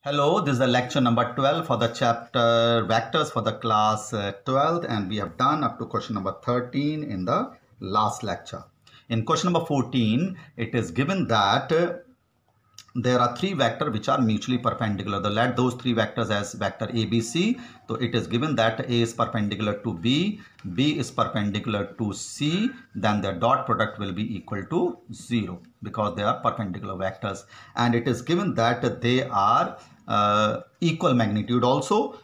Hello, this is the lecture number 12 for the chapter vectors for the class 12th, and we have done up to question number 13 in the last lecture. In question number 14, it is given that there are three vectors which are mutually perpendicular. So let those three vectors as vector A, B, C. So it is given that A is perpendicular to B, B is perpendicular to C, then their dot product will be equal to 0 because they are perpendicular vectors. And it is given that they are equal magnitude also.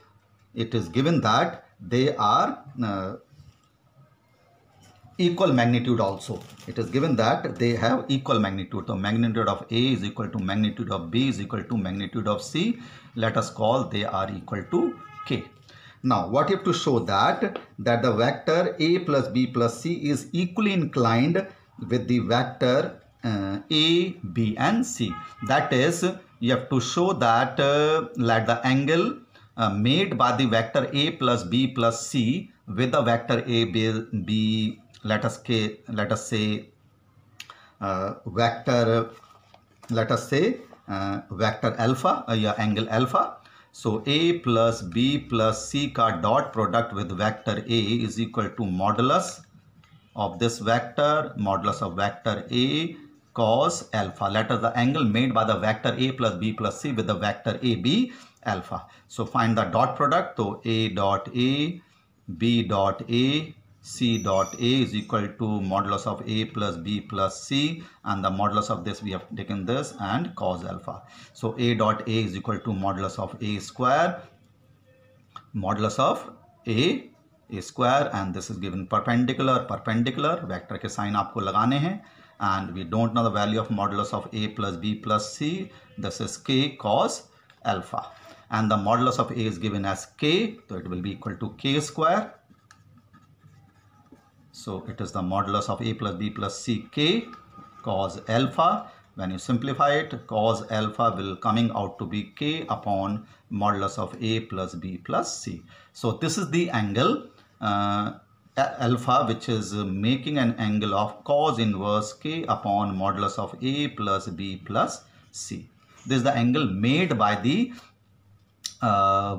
It is given that they are equal magnitude also. It is given that they have equal magnitude. So magnitude of A is equal to magnitude of B is equal to magnitude of C. Let us call they are equal to K. Now what you have to show that the vector A plus B plus C is equally inclined with the vector A, B and C. That is, you have to show that let the angle made by the vector A plus B plus C with the vector A, B, let us say vector alpha या angle alpha. So A plus B plus C का dot product with vector A is equal to modulus of this vector, modulus of vector A cos alpha. Let us the angle made by the vector A plus B plus C with the vector A, B alpha. So find the dot product. So A dot A, B dot A, C dot A is equal to modulus of A plus B plus C, and the modulus of this we have taken this and cos alpha. So A dot A is equal to modulus of A square, modulus of A square, and this is given perpendicular vector के sign आपको लगाने हैं, and we don't know the value of modulus of A plus B plus C. This is K cos alpha, and the modulus of A is given as K, so it will be equal to K square. So it is the modulus of A plus B plus C K cos alpha. When you simplify it, cos alpha will coming out to be K upon modulus of A plus B plus C. So this is the angle alpha, which is making an angle of cos inverse K upon modulus of A plus B plus C. This is the angle made by the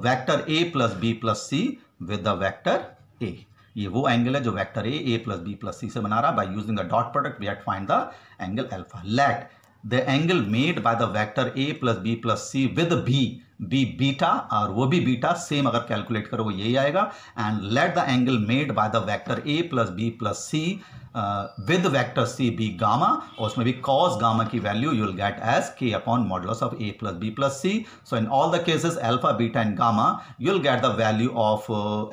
vector A plus B plus C with the vector A. ये वो angle है जो vector A plus B plus C से बना रहा है. By using the dot product we have to find the angle alpha. Let the angle made by the vector A plus B plus C with B beta, और वो भी beta same अगर calculate करो यही आएगा. And let the angle made by the vector A plus B plus C with vector C B gamma, और उसमें भी कॉस गामा की value you will get as K upon modulus of A plus B plus C. So in all the cases alpha beta and gamma you will get the value of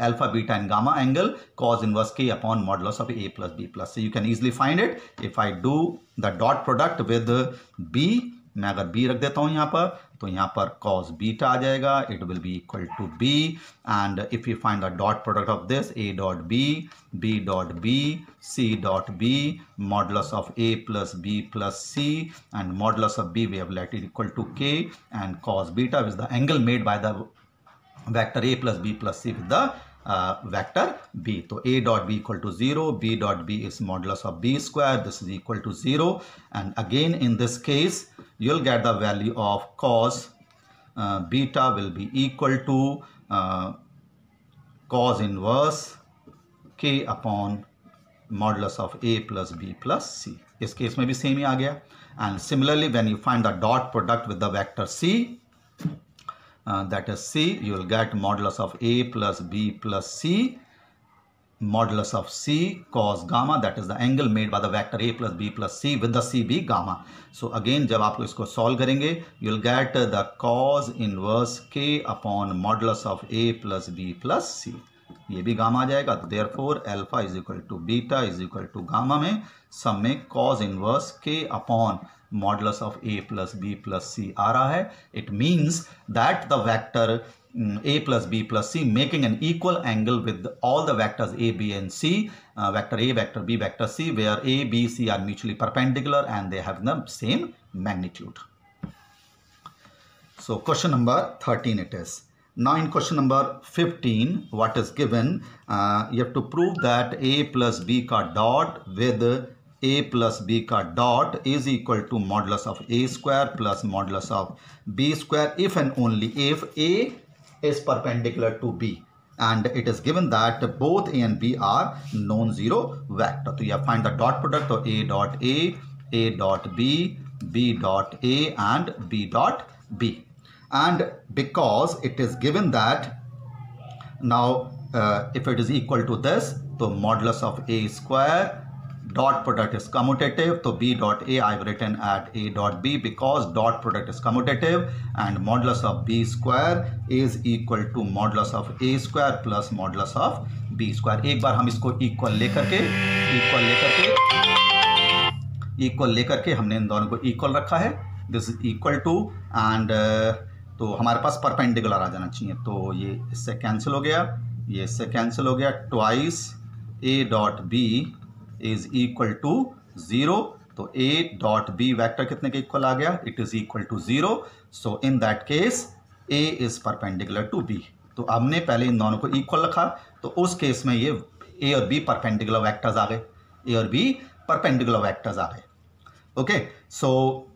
alpha, beta and gamma angle cos inverse K upon modulus of A plus B plus C. You can easily find it if I do the dot product with B. मैं अगर B रख देता हूँ यहाँ पर, तो यहाँ पर cos बीटा आ जाएगा. It will be equal to B. And if you find the dot product of this, A dot B, B dot B, C dot B, modulus of A plus B plus C, and modulus of B we have let it equal to K, and cos beta is the angle made by the vector A plus B plus C with the vector B. So A dot B equal to 0, B dot B is modulus of B square, this is equal to 0, and again in this case you'll get the value of cos beta will be equal to cos inverse K upon modulus of A plus B plus C. इस case में भी same ही आ गया. And similarly when you find the dot product with the vector C, that is C, you will get modulus of A plus B plus C, modulus of C cos gamma, that is the angle made by the vector A plus B plus C with the CB gamma. So again जब आप इसको solve करेंगे you will get the cos inverse K upon modulus of A plus B plus C. ये भी gamma आ जाएगा. तो therefore alpha is equal to beta is equal to gamma में सब में cos inverse K upon modulus of A plus B plus C आ रहा है. It means that the vector A plus B plus C making an equal angle with all the vectors A, B and C, vector A, vector B, vector C, where A, B, C are mutually perpendicular and they have the same magnitude. So question number 13 it is. Now in question number 15, what is given, you have to prove that A plus B का dot with A plus B का dot is equal to modulus of A square plus modulus of B square if and only if A is perpendicular to B and it is given that both A and B are non-zero vector. तो you find the dot product, तो A dot B, B dot A and B dot B. And because it is given that now if it is equal to this, तो modulus of A square dot product is commutative, so B dot A I've written at A dot B because dot product is commutative and modulus of B square is equal to modulus of A square plus modulus of B square. एक बार हम इसको equal लेकर के हमने इन दोनों को equal रखा है, this is equal to and तो हमारे पास परपेंडिकुलर आ जाना चाहिए, तो ये इससे कैंसिल हो गया, ये इससे कैंसिल हो गया, twice A dot B is equal to 0, तो A डॉट B वेक्टर कितने के इक्वल आ गया, it is equal to 0, so in that case A is perpendicular to B. तो हमने पहले इन दोनों को इक्वल रखा, तो उस केस में ये A और B परपेंडिकुलर वेक्टर्स आ गए, A और B परपेंडिकुलर वेक्टर्स आ गए. ओके, सो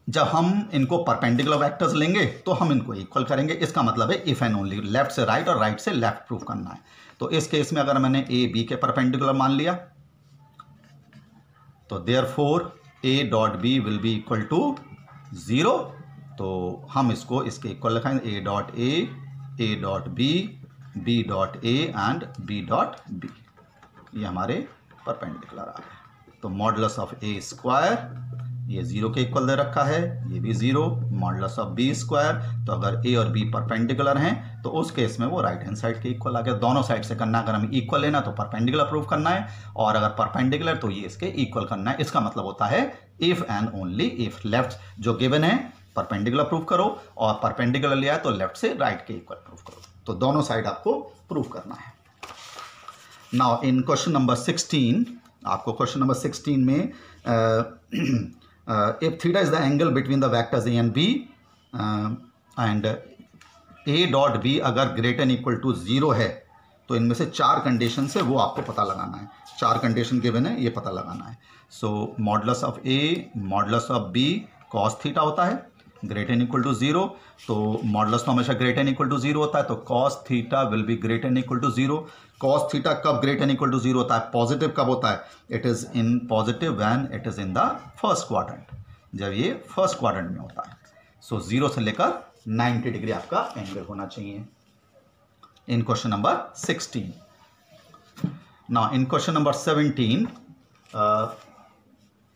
जब हम इनको परपेंडिकुलर वेक्टर्स लेंगे तो हम इनको इक्वल करेंगे, इसका मतलब है इफ एंड ओनली लेफ्ट से राइट और राइट से लेफ्ट प्रूव करना है. तो इस केस में अगर मैंने A B के परपेंडिकुलर मान लिया तो therefore A dot B will be equal to 0, तो हम इसको इसके इक्वल लिखाएंगे A dot B, B dot A and B dot B. ये हमारे परपेंडिकुलर आ गए. तो मॉडुलस ऑफ A स्क्वायर ये 0 के इक्वल दे रखा है, ये भी 0, मॉडुलस ऑफ B स्क्वायर, तो अगर A और B परपेंडिकुलर हैं तो उस केस में वो राइट हैंड साइड के इक्वल आ गया. दोनों साइड से करना, अगर हमें इक्वल लेना तो परपेंडिकुलर प्रूव करना है और अगर परपेंडिकुलर तो ये इसके इक्वल करना है. इसका मतलब होता है if and only if. Left जो गिवन है परपेंडिकुलर प्रूव करो और परपेंडिकुलर लिया है तो लेफ्ट से राइट के इक्वल प्रूव करो, तो दोनों साइड आपको प्रूव करना है. नाउ इन क्वेश्चन नंबर 16, आपको क्वेश्चन नंबर 16 में if theta is the angle between the vectors A and B and A dot B अगर greater than equal to 0 है तो इनमें से 4 कंडीशन से वो आपको पता लगाना है. 4 कंडीशन गिवन है, ये पता लगाना है. So modulus of A modulus of B cos theta होता है ग्रेटर एन इक्वल टू 0, तो मॉडुलस तो हमेशा ग्रेटर एन इक्वल टू 0 होता है, तो cos theta will be greater and equal to 0. cos theta कब ग्रेटर एन इक्वल टू 0 होता है, पॉजिटिव कब होता है, it is in positive when it is in the first quadrant, जब ये फर्स्ट क्वाड्रेंट में होता है. सो 0 से लेकर 90 डिग्री आपका एंगल होना चाहिए. In question number 16. Now in question number 17,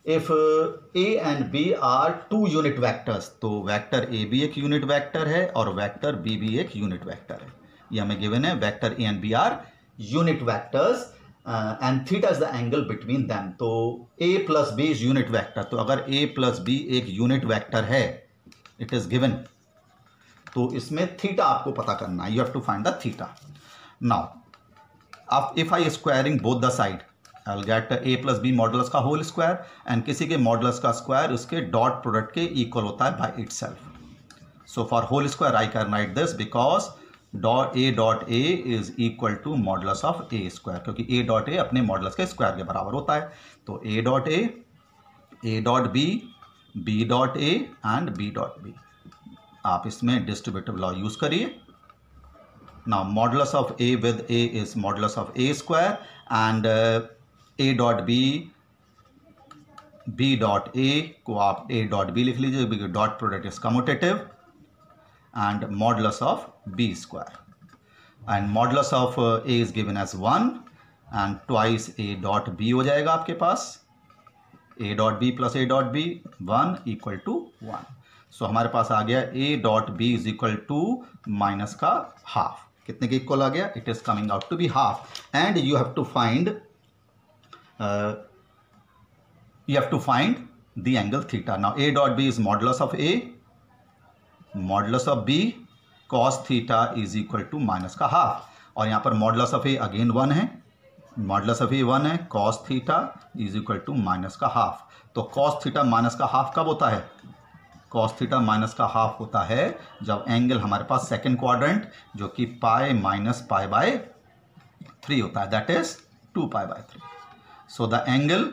if A and B are 2 unit vectors, तो वेक्टर A भी एक यूनिट वेक्टर है और वेक्टर B भी एक यूनिट वेक्टर है. ये हमें गिवन है vector A and B are unit vectors and theta is the angle between them. तो A plus B is unit vector, तो अगर A प्लस B एक यूनिट वेक्टर है, इट इज गिवन, तो इसमें थीटा आपको पता करना है. You have to find the theta. Now if I squaring both the side I will get A plus B modulus का होल स्क्वायर एंड किसी के मॉडुलस का स्क्वायर उसके डॉट प्रोडक्ट के इक्वल होता है by itself. So for whole square I can write this because A dot A is equal to modulus of A square, क्योंकि A dot A अपने modulus के स्क्वायर के बराबर होता है. तो A dot B, B dot A and B dot B. आप इसमें डिस्ट्रीब्यूटिव लॉ यूज करिए. Now modulus of A with A is modulus of A square and A dot B, B dot A को आप A dot B लिख लीजिए because dot product is commutative and modulus of B square, and modulus of A is given as 1 and twice A dot B हो जाएगा आपके पास. A dot B plus A dot B 1 equal to 1. So हमारे पास आ गया A dot B is equal to minus का half. कितने के equal आ गया, it is coming out to be half. And you have to find the angle theta. Now A dot B is modulus of A, modulus of B cos theta is equal to minus का half. और यहाँ पर modulus of A again 1 है, modulus of A 1 है, cos theta is equal to minus का half. तो cos theta minus का half कब होता है, cos थीटा माइनस का हाफ होता है जब एंगल हमारे पास सेकेंड क्वाड्रेंट जो कि पाई माइनस पाई बाय 3 होता है, that is 2 pi by 3. So the angle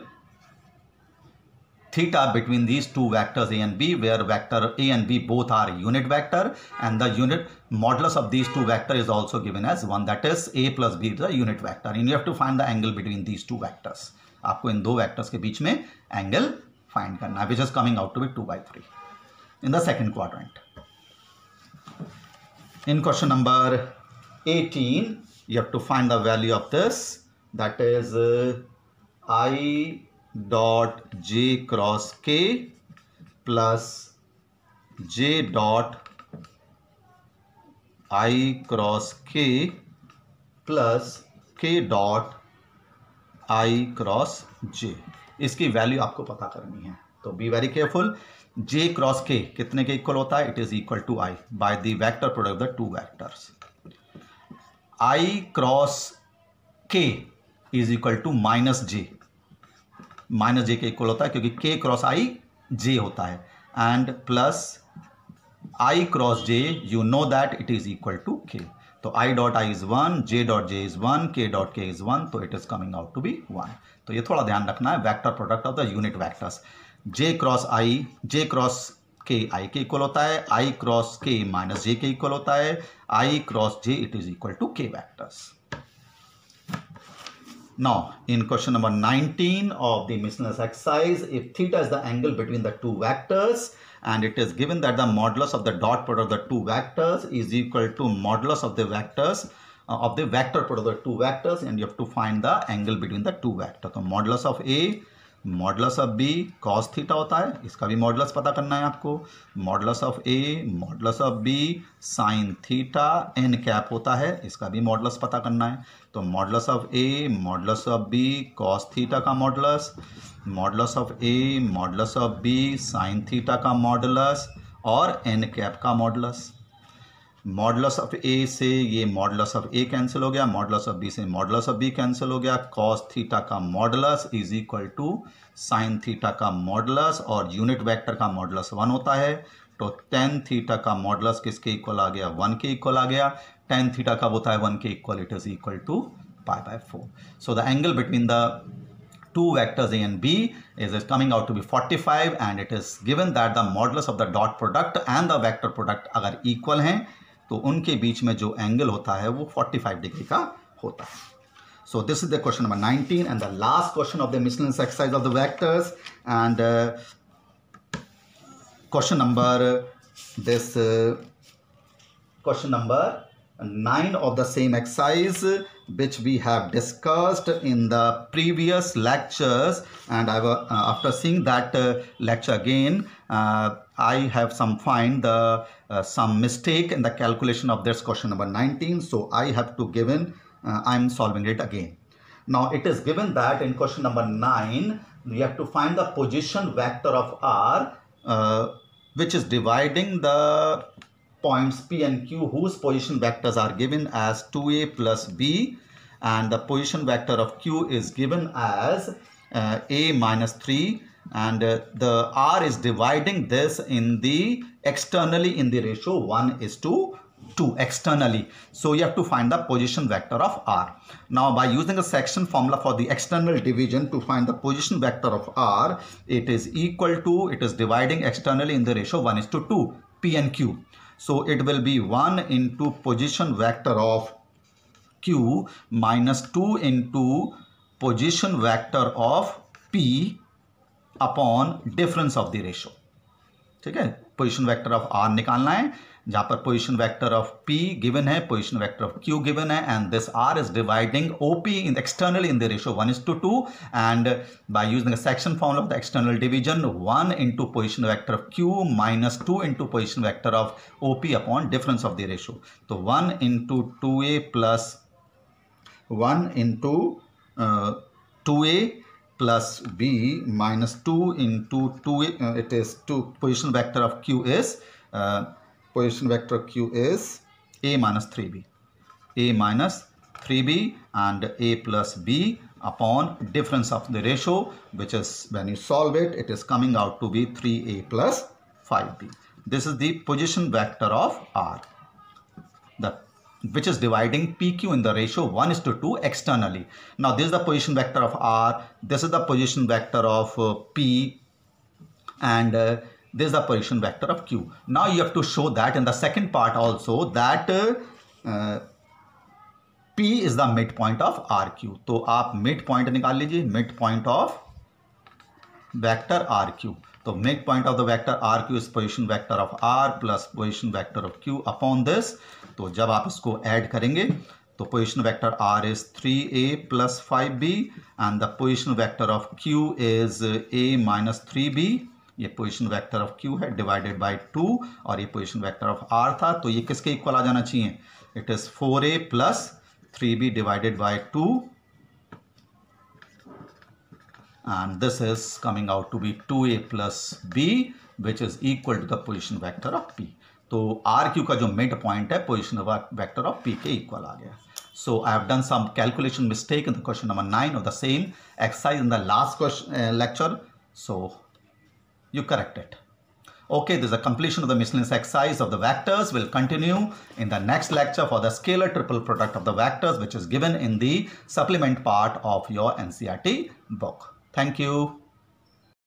theta between these two vectors A and B, where vector A and B both are unit vector, and the unit modulus of these two vector is also given as 1, that is A plus B is the unit vector, and you have to find the angle between these two vectors. आपको इन दो vectors के बीच में angle find करना है, which is coming out to be 2/3 in the second quadrant. In question number 18, you have to find the value of this, that is I dot j cross k plus j dot I cross k plus k dot I cross j. इसकी value आपको पता करनी है, तो be very careful. j cross k कितने के equal होता है? It is equal to I by the vector product of the two vectors. I cross k is equal to minus j के इक्वल होता है, क्योंकि k क्रॉस i j होता है, and plus i cross j, you know that it is equal to k. तो i dot i is 1, j dot j is 1, k dot k is 1, तो it is coming out to be 1. तो ये थोड़ा ध्यान रखना है, vector product of the unit vectors. j cross k i के equal होता है, i cross k minus j के इक्वल होता है, i cross j it is equal to k vectors. Now, in question number 19 of the miscellaneous exercise, if theta is the angle between the two vectors, and it is given that the modulus of the dot product of the two vectors is equal to modulus of the vectors of the vector product of the two vectors, and you have to find the angle between the two vectors. तो modulus of A, modulus of B cos theta होता है, इसका भी modulus पता करना है आपको. modulus of A, modulus of B sin theta n cap होता है, इसका भी modulus पता करना है. तो modulus of A, modulus of B cos theta का modulus, modulus of A, modulus of B sin theta का modulus, और n cap का modulus. मॉडुलस ऑफ ए से ये मॉडुलस ऑफ ए कैंसिल हो गया, मॉडुलस ऑफ बी से modulus of B cancel हो गया. कॉस थीटा का modulus is equal to sine theta का मॉडुलस, और यूनिट वेक्टर का मॉडुलस 1 होता है. तो टेन थीटा का मॉडुलस किसके इक्वल आ गया? 1 के इक्वल आ गया. टेन थीटा कब होता है 1 के equal? It is equal to π/4. So the angle between the two vectors A and B is coming out to be 45, and it is given that the modulus of the dot product and the vector product अगर equal हैं तो उनके बीच में जो angle होता है वो 45 degree का होता है. So this is the question number 19 and the last question of the miscellaneous exercise of the vectors, and question number 9 of the same exercise, which we have discussed in the previous lectures, and after seeing that lecture again, I have find some mistake in the calculation of this question number 19, so I have to I'm solving it again. Now it is given that in question number 9 we have to find the position vector of R, which is dividing the points P and Q whose position vectors are given as 2a plus b, and the position vector of Q is given as a minus 3, and the R is dividing this in the externally in the ratio 1:2 externally. So you have to find the position vector of R. Now by using a section formula for the external division to find the position vector of R, it is dividing externally in the ratio 1:2 P and Q. So it will be 1 into position vector of Q minus 2 into position vector of P upon difference of the ratio. ठीक है, position vector of R निकालना है, जहां पर position vector of P given है, position vector of Q given है, and this R is dividing OP in externally in the ratio 1:2, and by using a section formula of the external division, 1 into position vector of Q minus 2 into position vector of OP upon difference of the ratio. तो 1 into 2a plus 1 into 2a plus b minus 2 into 2a, it is 2, position vector of Q is a minus 3b, and a plus b upon difference of the ratio, which is when you solve it, it is coming out to be 3a plus 5b. This is the position vector of R, which is dividing PQ in the ratio 1:2 externally. Now this is the position vector of R, this is the position vector of P and this is the position vector of Q. Now you have to show that in the second part also that P is the midpoint of RQ. तो आप midpoint निकाल लीजिए, midpoint of vector RQ. तो midpoint of the vector RQ is position vector of R plus position vector of Q upon this. तो जब आप इसको add करेंगे तो position vector R is 3A plus 5B and the position vector of Q is A minus 3B. ये position vector of Q है divided by 2 और ये पोजीशन वेक्टर ऑफ R था, तो ये किसके इक्वल आ जाना चाहिए? It is 4A plus 3B divided by 2 and this is coming out to be 2A plus B which is equal to the position vector of P. तो RQ का जो mid point है पोजीशन वेक्टर ऑफ P के equal आ गया. So I have done some calculation mistake in the question number 9 of the same exercise in the last question lecture. So you correct it. Okay, this is a completion of the miscellaneous exercise of the vectors. We'll continue in the next lecture for the scalar triple product of the vectors, which is given in the supplement part of your NCERT book. Thank you.